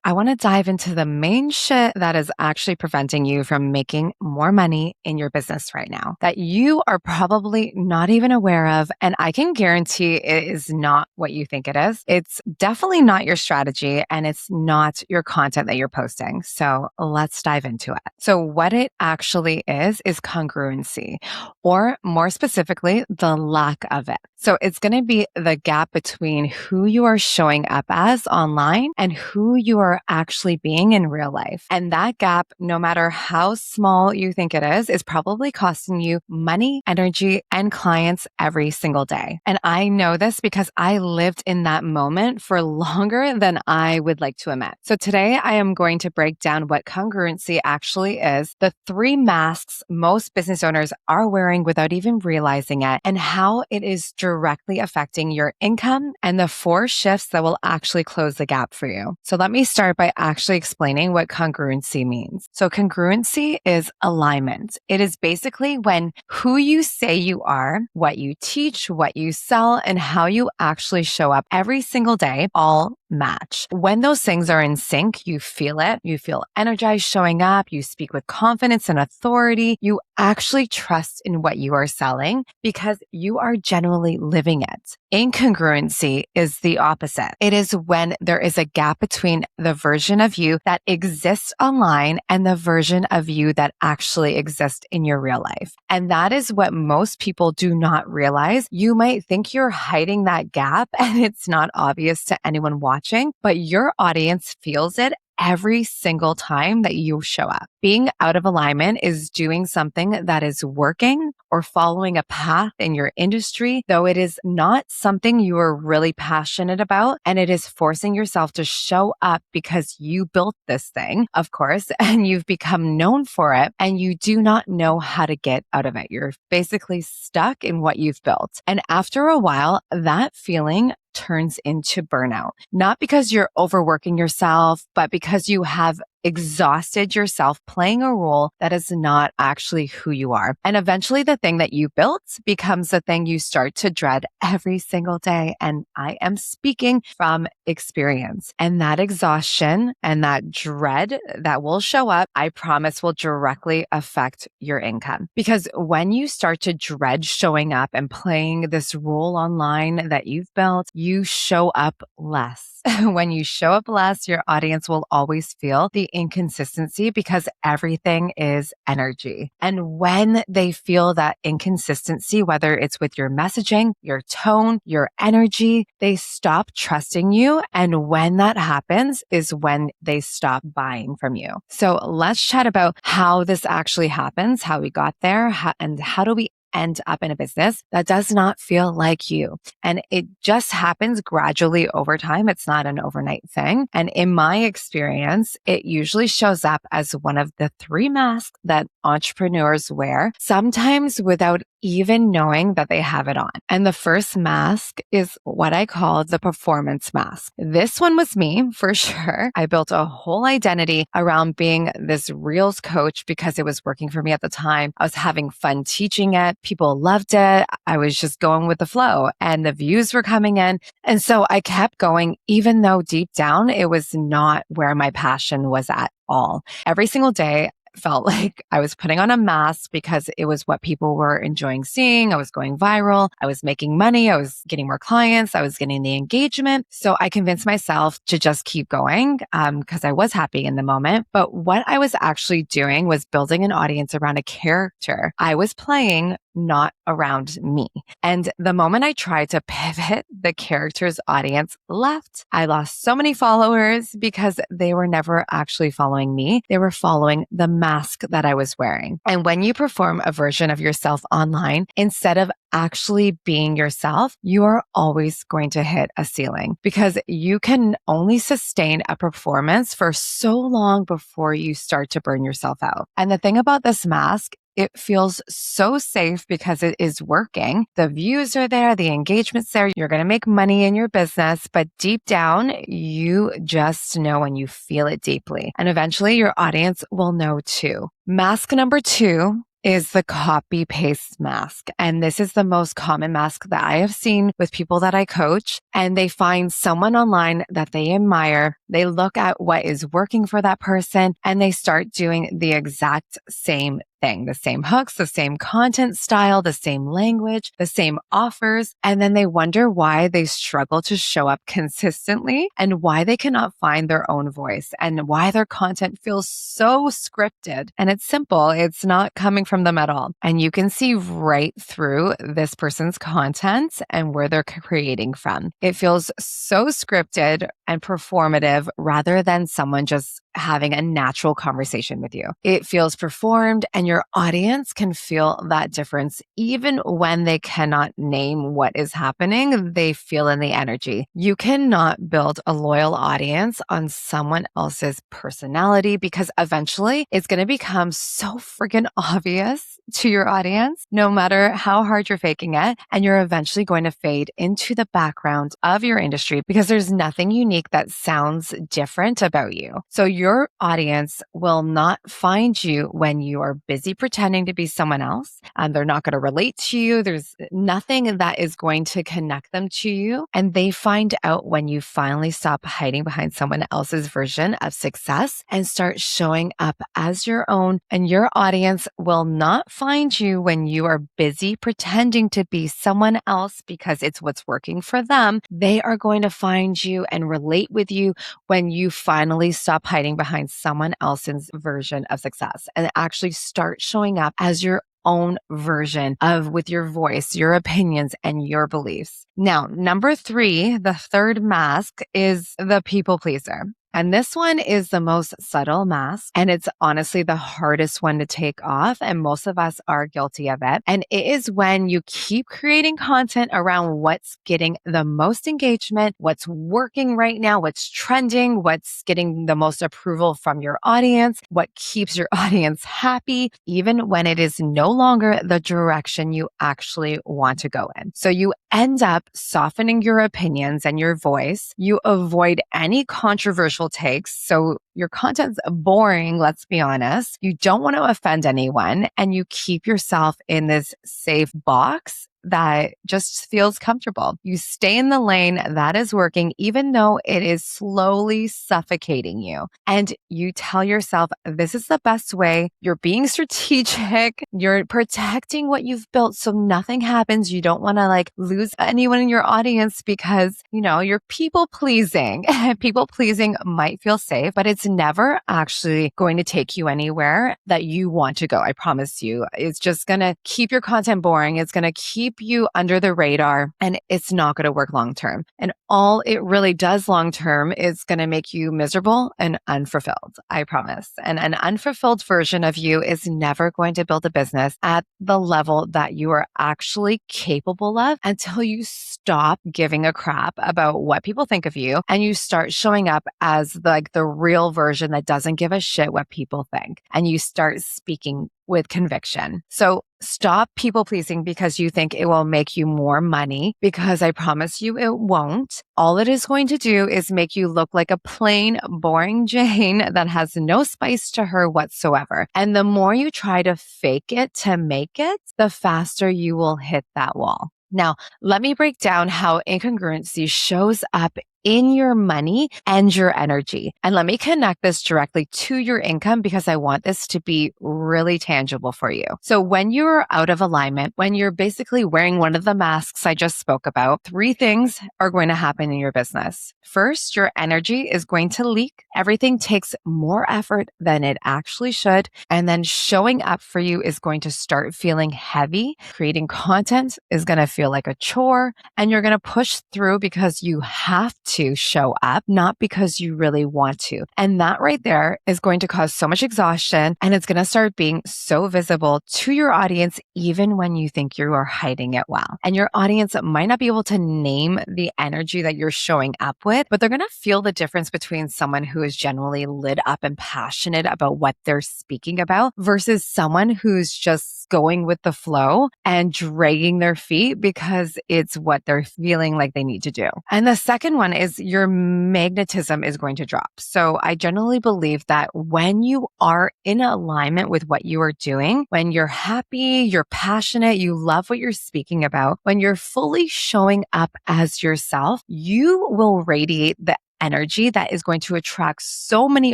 I want to dive into the main shit that is actually preventing you from making more money in your business right now that you are probably not even aware of. And I can guarantee it is not what you think it is. It's definitely not your strategy and it's not your content that you're posting. So let's dive into it. So what it actually is congruency, or more specifically, the lack of it. So it's going to be the gap between who you are showing up as online and who you are actually being in real life. And that gap, no matter how small you think it is probably costing you money, energy, and clients every single day. And I know this because I lived in that moment for longer than I would like to admit. So today I am going to break down what congruency actually is, the 3 masks most business owners are wearing without even realizing it, and how it is directly affecting your income, and the 4 shifts that will actually close the gap for you. So let me start by actually explaining what congruency means. So congruency is alignment. It is basically when who you say you are, what you teach, what you sell, and how you actually show up every single day all match. When those things are in sync, you feel it. You feel energized showing up. You speak with confidence and authority. You actually trust in what you are selling because you are genuinely living it. Incongruency is the opposite. It is when there is a gap between the version of you that exists online and the version of you that actually exists in your real life. And that is what most people do not realize. You might think you're hiding that gap and it's not obvious to anyone watching, but your audience feels it every single time that you show up. Being out of alignment is doing something that is working or following a path in your industry, though it is not something you are really passionate about, and it is forcing yourself to show up because you built this thing, of course, and you've become known for it, and you do not know how to get out of it. You're basically stuck in what you've built. And after a while, that feeling turns into burnout, not because you're overworking yourself, but because you have exhausted yourself playing a role that is not actually who you are. And eventually the thing that you built becomes the thing you start to dread every single day. And I am speaking from experience. And that exhaustion and that dread that will show up, I promise will directly affect your income. Because when you start to dread showing up and playing this role online that you've built, you show up less. When you show up less, your audience will always feel the inconsistency because everything is energy. And when they feel that inconsistency, whether it's with your messaging, your tone, your energy, they stop trusting you. And when that happens is when they stop buying from you. So let's chat about how this actually happens, how we got there, and how do we end up in a business that does not feel like you. And it just happens gradually over time. It's not an overnight thing. And in my experience, it usually shows up as one of the 3 masks that entrepreneurs wear, sometimes without even knowing that they have it on. And the first mask is what I call the performance mask. This one was me for sure. I built a whole identity around being this Reels coach because it was working for me at the time. I was having fun teaching it. People loved it. I was just going with the flow and the views were coming in. And so I kept going, even though deep down, it was not where my passion was at all. Every single day, felt like I was putting on a mask because it was what people were enjoying seeing. I was going viral. I was making money. I was getting more clients. I was getting the engagement. So I convinced myself to just keep going because I was happy in the moment. But what I was actually doing was building an audience around a character I was playing, not around me. And the moment I tried to pivot, the character's audience left. I lost so many followers because they were never actually following me. They were following the mask that I was wearing. And when you perform a version of yourself online, instead of actually being yourself, you are always going to hit a ceiling because you can only sustain a performance for so long before you start to burn yourself out. And the thing about this mask, it feels so safe because it is working. The views are there, the engagement's there. You're going to make money in your business, but deep down, you just know and you feel it deeply. And eventually your audience will know too. Mask number 2 is the copy paste mask. And this is the most common mask that I have seen with people that I coach. And they find someone online that they admire. They look at what is working for that person and they start doing the exact same thing, the same hooks, the same content style, the same language, the same offers. And then they wonder why they struggle to show up consistently and why they cannot find their own voice and why their content feels so scripted. And it's simple. It's not coming from them at all. And you can see right through this person's content and where they're creating from. It feels so scripted and performative rather than someone just having a natural conversation with you. It feels performed and your audience can feel that difference even when they cannot name what is happening. They feel in the energy. You cannot build a loyal audience on someone else's personality because eventually it's going to become so freaking obvious to your audience, no matter how hard you're faking it. And you're eventually going to fade into the background of your industry because there's nothing unique that sounds different about you. So your audience will not find you when you are busy pretending to be someone else. They're not going to relate to you. There's nothing that is going to connect them to you. And they find out when you finally stop hiding behind someone else's version of success and start showing up as your own. And your audience will not find you when you are busy pretending to be someone else because it's what's working for them. They are going to find you and relate with you when you finally stop hiding behind someone else's version of success and actually start showing up as your own version of with your voice, your opinions, and your beliefs. Now, number 3, the third mask is the people pleaser. And this one is the most subtle mask. And it's honestly the hardest one to take off. And most of us are guilty of it. And it is when you keep creating content around what's getting the most engagement, what's working right now, what's trending, what's getting the most approval from your audience, what keeps your audience happy, even when it is no longer the direction you actually want to go in. So you end up softening your opinions and your voice. You avoid any controversial takes. So your content's boring, let's be honest. You don't want to offend anyone and you keep yourself in this safe box that just feels comfortable. You stay in the lane that is working, even though it is slowly suffocating you. And you tell yourself, this is the best way. You're being strategic. You're protecting what you've built so nothing happens. You don't want to lose anyone in your audience because, you're people pleasing. People pleasing might feel safe, but it's never actually going to take you anywhere that you want to go. I promise you. It's just going to keep your content boring. It's going to keep you under the radar and it's not going to work long term. And all it really does long term is going to make you miserable and unfulfilled. I promise. And an unfulfilled version of you is never going to build a business at the level that you are actually capable of until you stop giving a crap about what people think of you and you start showing up as the real version that doesn't give a shit what people think. And you start speaking with conviction. So stop people pleasing because you think it will make you more money, because I promise you it won't. All it is going to do is make you look like a plain, boring Jane that has no spice to her whatsoever. And the more you try to fake it to make it, the faster you will hit that wall. Now, let me break down how incongruency shows up in your money and your energy. And let me connect this directly to your income because I want this to be really tangible for you. So when you're out of alignment, when you're basically wearing one of the masks I just spoke about, 3 things are going to happen in your business. First, your energy is going to leak. Everything takes more effort than it actually should. And then showing up for you is going to start feeling heavy. Creating content is going to feel like a chore, and you're going to push through because you have to show up, not because you really want to. And that right there is going to cause so much exhaustion, and it's going to start being so visible to your audience, even when you think you are hiding it well. And your audience might not be able to name the energy that you're showing up with, but they're going to feel the difference between someone who is genuinely lit up and passionate about what they're speaking about versus someone who's just going with the flow and dragging their feet because it's what they're feeling like they need to do. And the second one is your magnetism is going to drop. So I generally believe that when you are in alignment with what you are doing, when you're happy, you're passionate, you love what you're speaking about, when you're fully showing up as yourself, you will radiate the energy that is going to attract so many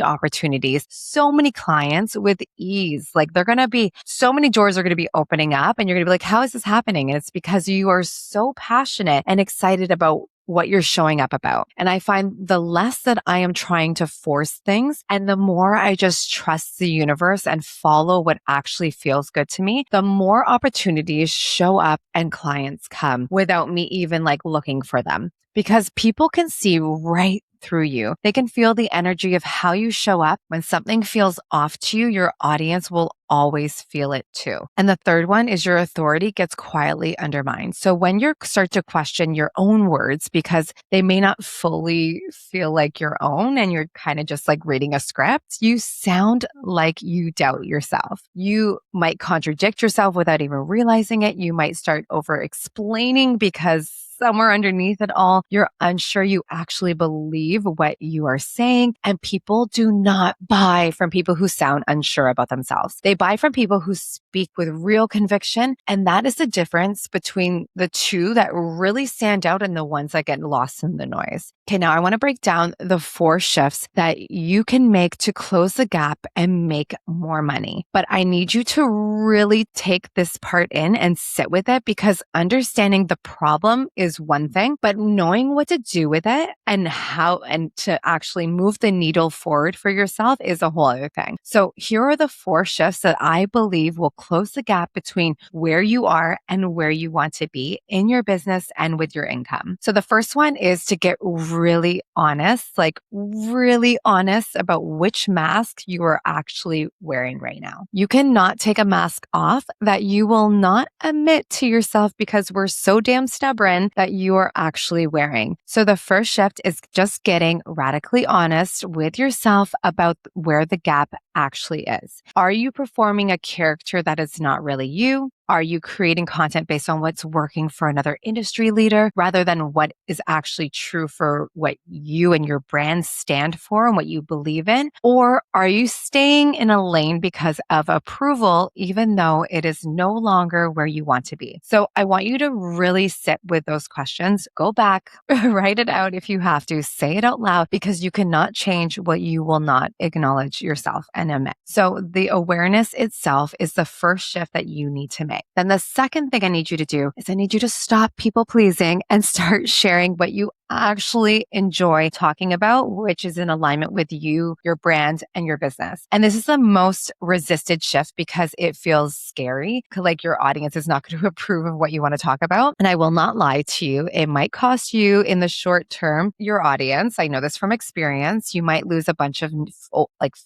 opportunities, so many clients with ease. Like they're going to be, so many doors are going to be opening up and you're going to be like, how is this happening? And it's because you are so passionate and excited about what you're showing up about. And I find the less that I am trying to force things and the more I just trust the universe and follow what actually feels good to me, the more opportunities show up and clients come without me even like looking for them. Because people can see right through you. They can feel the energy of how you show up. When something feels off to you, your audience will always feel it too. And the third one is your authority gets quietly undermined. So when you start to question your own words because they may not fully feel like your own and you're kind of just like reading a script, you sound like you doubt yourself. You might contradict yourself without even realizing it. You might start over explaining because somewhere underneath it all, you're unsure you actually believe what you are saying. And people do not buy from people who sound unsure about themselves. They buy from people who speak with real conviction. And that is the difference between the two that really stand out and the ones that get lost in the noise. Okay, now I want to break down the 4 shifts that you can make to close the gap and make more money. But I need you to really take this part in and sit with it because understanding the problem is one thing, but knowing what to do with it and how and to actually move the needle forward for yourself is a whole other thing. So here are the 4 shifts that I believe will close the gap between where you are and where you want to be in your business and with your income. So the first one is to get really honest about which mask you are actually wearing right now. You cannot take a mask off that you will not admit to yourself because we're so damn stubborn that you are actually wearing. So the first shift is just getting radically honest with yourself about where the gap actually is. Are you performing a character that is not really you? Are you creating content based on what's working for another industry leader rather than what is actually true for what you and your brand stand for and what you believe in? Or are you staying in a lane because of approval, even though it is no longer where you want to be? So I want you to really sit with those questions. Go back, write it out if you have to, say it out loud because you cannot change what you will not acknowledge yourself and admit. So the awareness itself is the first shift that you need to make. Then the second thing I need you to do is I need you to stop people pleasing and start sharing what you actually enjoy talking about, which is in alignment with you, your brand, and your business. And this is the most resisted shift because it feels scary, like your audience is not going to approve of what you want to talk about. And I will not lie to you, it might cost you in the short term, your audience. I know this from experience. You might lose a bunch of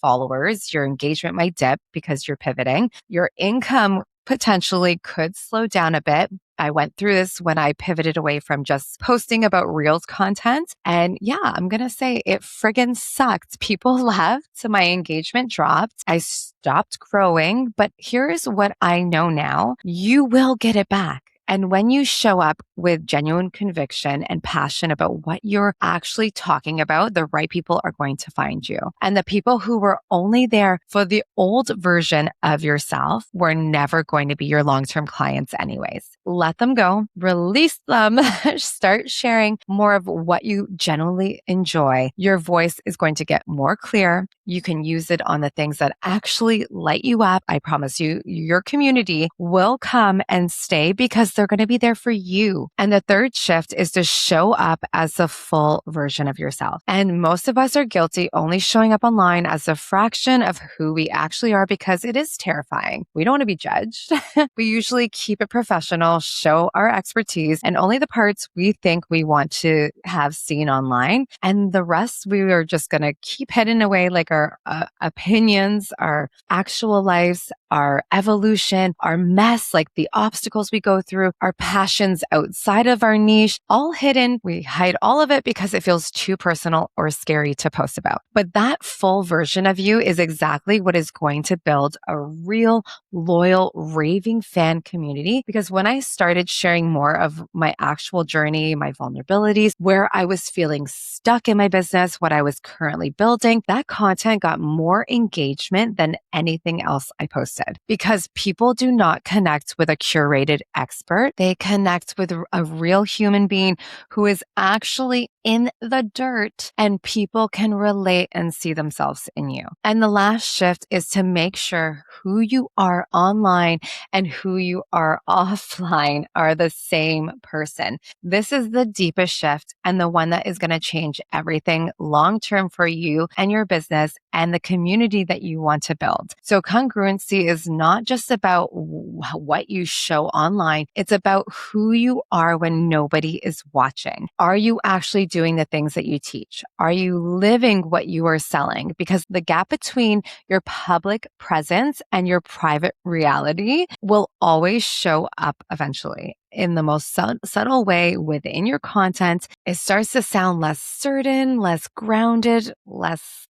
followers. Your engagement might dip because you're pivoting. Your income potentially could slow down a bit. I went through this when I pivoted away from just posting about Reels content. And yeah, I'm going to say it friggin' sucked. People left, so my engagement dropped. I stopped growing. But here's what I know now. You will get it back. And when you show up with genuine conviction and passion about what you're actually talking about, the right people are going to find you. And the people who were only there for the old version of yourself were never going to be your long-term clients anyways. Let them go, release them, start sharing more of what you genuinely enjoy. Your voice is going to get more clear. You can use it on the things that actually light you up. I promise you, your community will come and stay because they're going to be there for you. And the third shift is to show up as the full version of yourself. And most of us are guilty only showing up online as a fraction of who we actually are because it is terrifying. We don't want to be judged. We usually keep it professional, show our expertise, and only the parts we think we want to have seen online. And the rest, we are just going to keep hidden away like our opinions, our actual lives, our evolution, our mess, like the obstacles we go through. through, our passions outside of our niche, all hidden. We hide all of it because it feels too personal or scary to post about. But that full version of you is exactly what is going to build a real, loyal, raving fan community. Because when I started sharing more of my actual journey, my vulnerabilities, where I was feeling stuck in my business, what I was currently building, that content got more engagement than anything else I posted. Because people do not connect with a curated expert. They connect with a real human being who is actually in the dirt, and people can relate and see themselves in you. And the last shift is to make sure who you are online and who you are offline are the same person. This is the deepest shift and the one that is going to change everything long term for you and your business and the community that you want to build. So congruency is not just about what you show online. It's about who you are when nobody is watching. Are you actually doing the things that you teach? Are you living what you are selling? Because the gap between your public presence and your private reality will always show up eventually. In the most subtle way within your content, it starts to sound less certain, less grounded, less,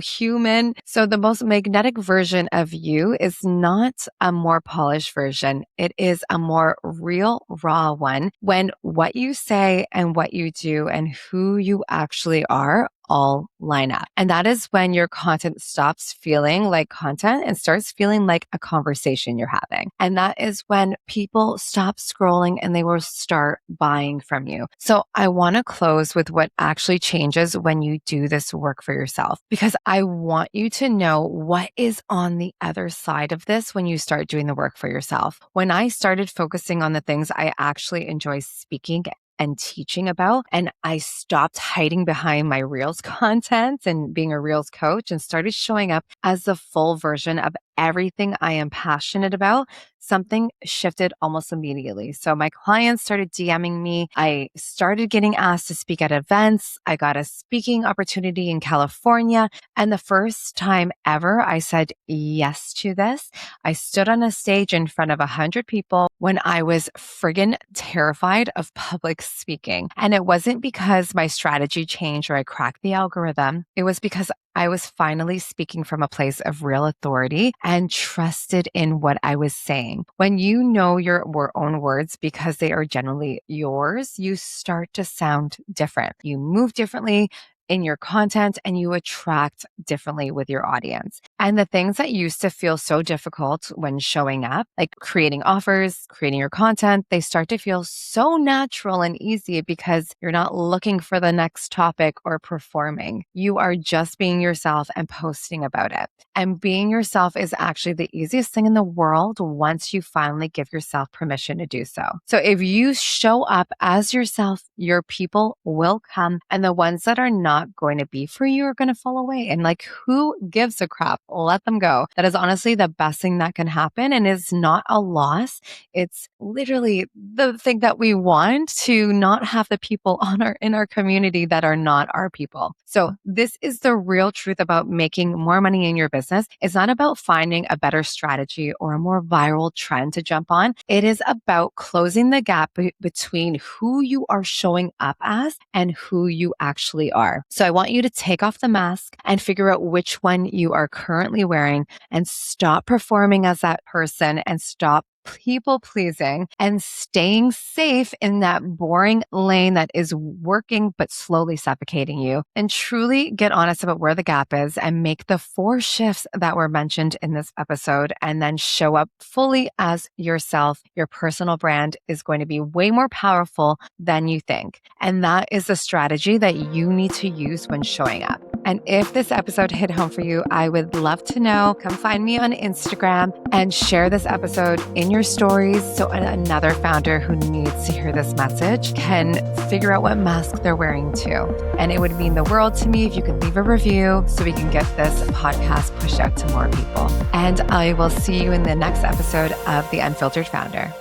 human. So the most magnetic version of you is not a more polished version. It is a more real, raw one when what you say and what you do and who you actually are all line up. And that is when your content stops feeling like content and starts feeling like a conversation you're having. And that is when people stop scrolling and they will start buying from you. So I want to close with what actually changes when you do this work for yourself, because I want you to know what is on the other side of this when you start doing the work for yourself. When I started focusing on the things I actually enjoy speaking and teaching about, and I stopped hiding behind my Reels content and being a Reels coach and started showing up as the full version of everything I am passionate about, something shifted almost immediately. So my clients started DMing me. I started getting asked to speak at events. I got a speaking opportunity in California. And the first time ever I said yes to this, I stood on a stage in front of 100 people when I was friggin' terrified of public speaking. And it wasn't because my strategy changed or I cracked the algorithm. It was because I was finally speaking from a place of real authority and trusted in what I was saying. When you know your own words because they are generally yours, you start to sound different. You move differently in your content and you attract differently with your audience. And the things that used to feel so difficult when showing up, like creating offers, creating your content, they start to feel so natural and easy because you're not looking for the next topic or performing. You are just being yourself and posting about it. And being yourself is actually the easiest thing in the world once you finally give yourself permission to do so. So if you show up as yourself, your people will come, and the ones that are not going to be for you are going to fall away. And like, who gives a crap? Let them go. That is honestly the best thing that can happen, and is not a loss. It's literally the thing that we want, to not have the people in our community that are not our people. So this is the real truth about making more money in your business. It's not about finding a better strategy or a more viral trend to jump on. It is about closing the gap between who you are showing up as and who you actually are. So I want you to take off the mask and figure out which one you are currently wearing, and stop performing as that person and stop people pleasing and staying safe in that boring lane that is working but slowly suffocating you. And truly get honest about where the gap is and make the 4 shifts that were mentioned in this episode, and then show up fully as yourself. Your personal brand is going to be way more powerful than you think. And that is the strategy that you need to use when showing up. And if this episode hit home for you, I would love to know. Come find me on Instagram and share this episode in your stories so another founder who needs to hear this message can figure out what mask they're wearing too. And it would mean the world to me if you could leave a review so we can get this podcast pushed out to more people. And I will see you in the next episode of The Unfiltered Founder.